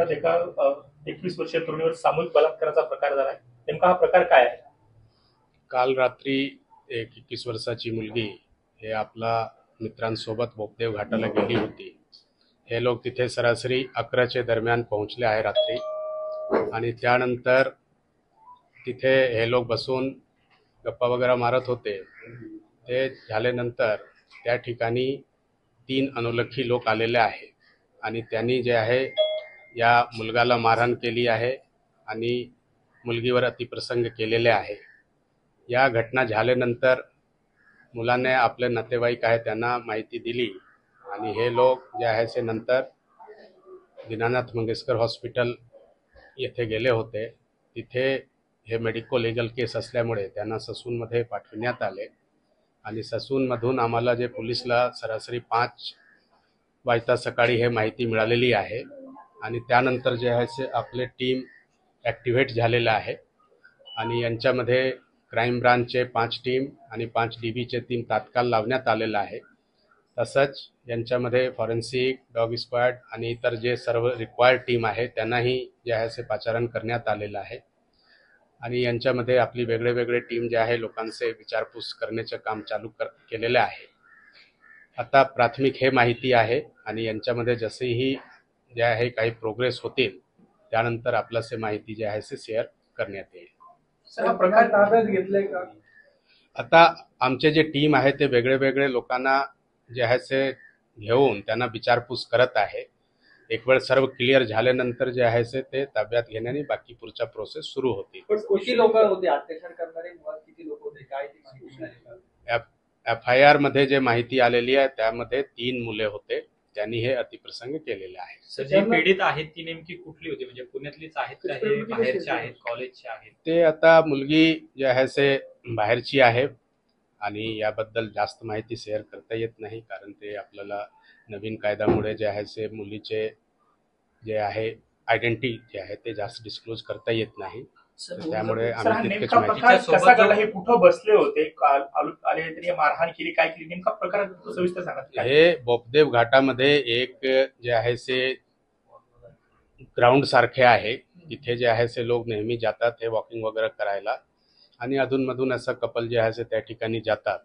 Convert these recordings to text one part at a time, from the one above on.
घाटात एका 21 वर्षीय तरुणीवर सामूहिक बलात्काराचा प्रकार झाला आहे. नेमका हा प्रकार काय आहे? काल रात्री एक 21 वर्षाची मुलगी हे आपला मित्रांसोबत बोपदेव घाटाला गेली होती. हे लोक तिथे सरासरी 11च्या दरम्यान पोहोचले आहे रात्री, आणि त्यानंतर तिथे हे लोक बसून गप्पा वगैरे मारत होते. ते झाल्यानंतर त्या ठिकाणी 3 अनोळखी लोक आलेले आहे आणि त्यांनी जे आहे या मुलगाला मारहाण केली आहे आणि मुलगीवर अतिप्रसंग केलेले आहे. या घटना झाल्यानंतर मुलाने आपले नातेवाईक आहे त्यांना माहिती दिली आणि हे लोक जे आहे ते नंतर दीनानाथ मंगेशकर हॉस्पिटल येथे गेले होते. तिथे हे मेडिको लीगल केस असल्यामुळे त्यांना ससूनमध्ये पाठविण्यात आले आणि ससूनमधून आम्हाला जे पोलिसला सरासरी 5 वाजता सकाळी हे माहिती मिळालेली आहे आणि त्यानंतर जे आहे ते आपले टीम ॲक्टिव्हेट झालेलं आहे आणि यांच्यामध्ये क्राईम ब्रांचचे 5 टीम आणि 5 DBचे टीम तात्काळ लावण्यात आलेलं आहे. तसंच यांच्यामध्ये फॉरेन्सिक, डॉग स्क्वॉड आणि इतर जे सर्व रिक्वायर्ड टीम आहे त्यांनाही जे आहे ते पाचारण करण्यात आलेलं आहे आणि यांच्यामध्ये आपली वेगळे टीम जे आहे लोकांचे विचारपूस करण्याचे काम चालू केलेले आहे. आता प्राथमिक हे माहिती आहे आणि यांच्यामध्ये जसेही जे आहे काही प्रोग्रेस होतील त्यानंतर आपल्याला माहिती जे आहे ते शेअर करण्यात येईल. सर, हा प्रकार ताब्यात घेतलाय का? आता आमचे जे टीम आहे ते वेगळे लोकांना जे आहे ते घेऊन त्यांना विचारपूस करत आहे. एक वेळ सर्व क्लिअर झाल्यानंतर जे आहे ते ताब्यात घेण्याने बाकी पुढचा प्रोसेस सुरू होतील. पण किती लोक होते अत्याचार करणारे, मुळात किती लोक होते, काय ती माहिती मिळाली? FIR मध्ये जे माहिती आलेली आहे त्यामध्ये 3 मुले होते, त्यांनी हे अतिप्रसंग केलेले आहे. सर, जी पीडित आहेत ती नेमकी कुठली होती? म्हणजे पुण्यातलीच आहेत का, हे बाहेरचे आहेत, कॉलेजचे आहेत? ते आता मुलगी जे आहे ते बाहेरची आहे आणि याबद्दल जास्त माहिती शेअर करता येत नाही, कारण ते आपल्याला नवीन कायद्यामुळे जे आहे ते मुलीचे जे आहे आयडेंटिटी जे आहे ते जास्त डिस्क्लोज करता येत नाही. त्यामुळे आम्ही तितकेच माहिती. कसा घडला? हे कुठं बसले होते, आले त्यांनी मारहाण केली, काय केली, नेमका प्रकार सविस्तर सांगा. हे बोपदेव घाटामध्ये एक जे आहे ते ग्राउंड सारखे आहे. तिथे जे आहे ते लोक नेहमी जातात हे वॉकिंग वगैरे करायला आणि अधूनमधून असं कपल जे आहे ते त्या ठिकाणी जातात.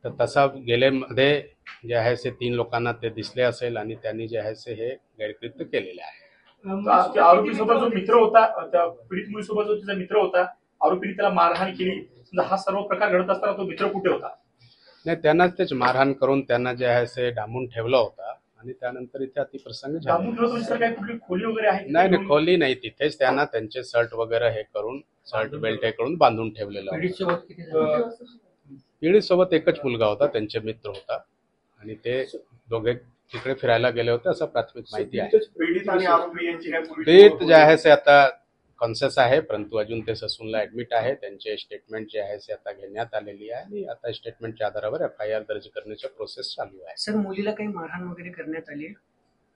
तर तसा गेलेमध्ये जे आहे ते 3 लोकांना ते दिसले असेल आणि त्यांनी जे आहे ते हे गैरकृत्य केलेले आहे. आरोपी सोबत जो मित्र होता, त्या पीडित मुलीसोबत जो तिचा मित्र होता, आरोपीने त्याला मारहाण केली, हा सर्व प्रकार घडत असताना तो मित्र कुठे होता? नाही, त्यांना तेच मारहाण करून त्यांना जे आहे ते डांबून ठेवला होता आणि त्यानंतर इथे अतिप्रसंग झाला. काय कुठली खोली वगैरे आहे? नाही, खोली नाही, तिथेच त्यांना त्यांचे शर्ट वगैरे हे करून, शर्ट बेल्ट हे करून बांधून ठेवलेलं होतं. पीडित सोबत एकच मुलगा होता, त्यांचे मित्र होता आणि ते दोघे तिकडे फिरायला गेले होते असं प्राथमिक माहिती आहे. पीडित जे आहे ते आता कॉन्शियस आहे, परंतु अजून ते ससूनला ऍडमिट आहे. त्यांचे स्टेटमेंट जे आहे ते आता घेण्यात आलेली आहे आणि आता स्टेटमेंटच्या आधारावर FIR दर्ज करण्याचा प्रोसेस चालू आहे. सर, मुलीला काही मारहाण वगैरे करण्यात आली?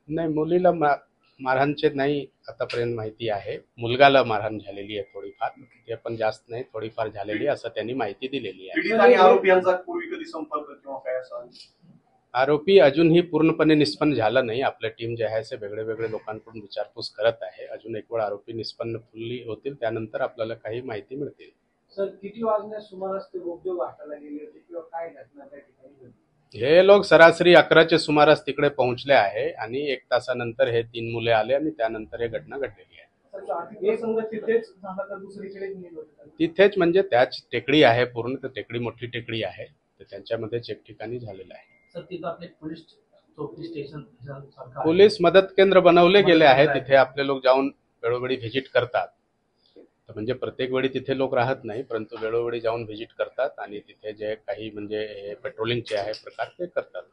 नाही, मुलीला मारहाणचे नाही आतापर्यंत माहिती आहे. मुलगाला मारहाण झालेली आहे थोडीफार, ते पण जास्त नाही, थोडीफार झालेली असं त्यांनी माहिती दिलेली आहे. आरोपी यांचा पूर्वी कधी संपर्क किंवा काय असा? आरोपी अजूनही पूर्णपणे निष्पन्न झाला नाही. आपल्या टीम जे आहे ते वेगळे लोकांकडून विचारपूस करत आहे. अजून एक वेळ आरोपी निष्पन्न फुल्ली होतील त्यानंतर आपल्याला काही माहिती मिळतील. सर, किती वाजण्यास सुमारास ते बोपदेव घाटाला गेले होते किंवा काय घटना त्या ठिकाणी? हे लोक सरासरी 11च्या सुमारास तिकडे पोहोचले आहे आणि 1 तासानंतर हे 3 मुले आले आणि त्यानंतर हे घटना घडलेली आहे. तिथेच म्हणजे त्याच टेकडी आहे, पूर्ण तर टेकडी मोठी टेकडी आहे, तर त्यांच्यामध्येच एक ठिकाणी झालेलं आहे. पोलीस मदत केंद्र बनवले गेले आहे. तिथे आपले लोक जाऊन वेळोवेळी व्हिजिट करतात. तर म्हणजे प्रत्येक वेळी तिथे लोक राहत नाही, परंतु वेळोवेळी जाऊन व्हिजिट करतात आणि तिथे जे काही म्हणजे पेट्रोलिंगचे आहे प्रकार ते करतात.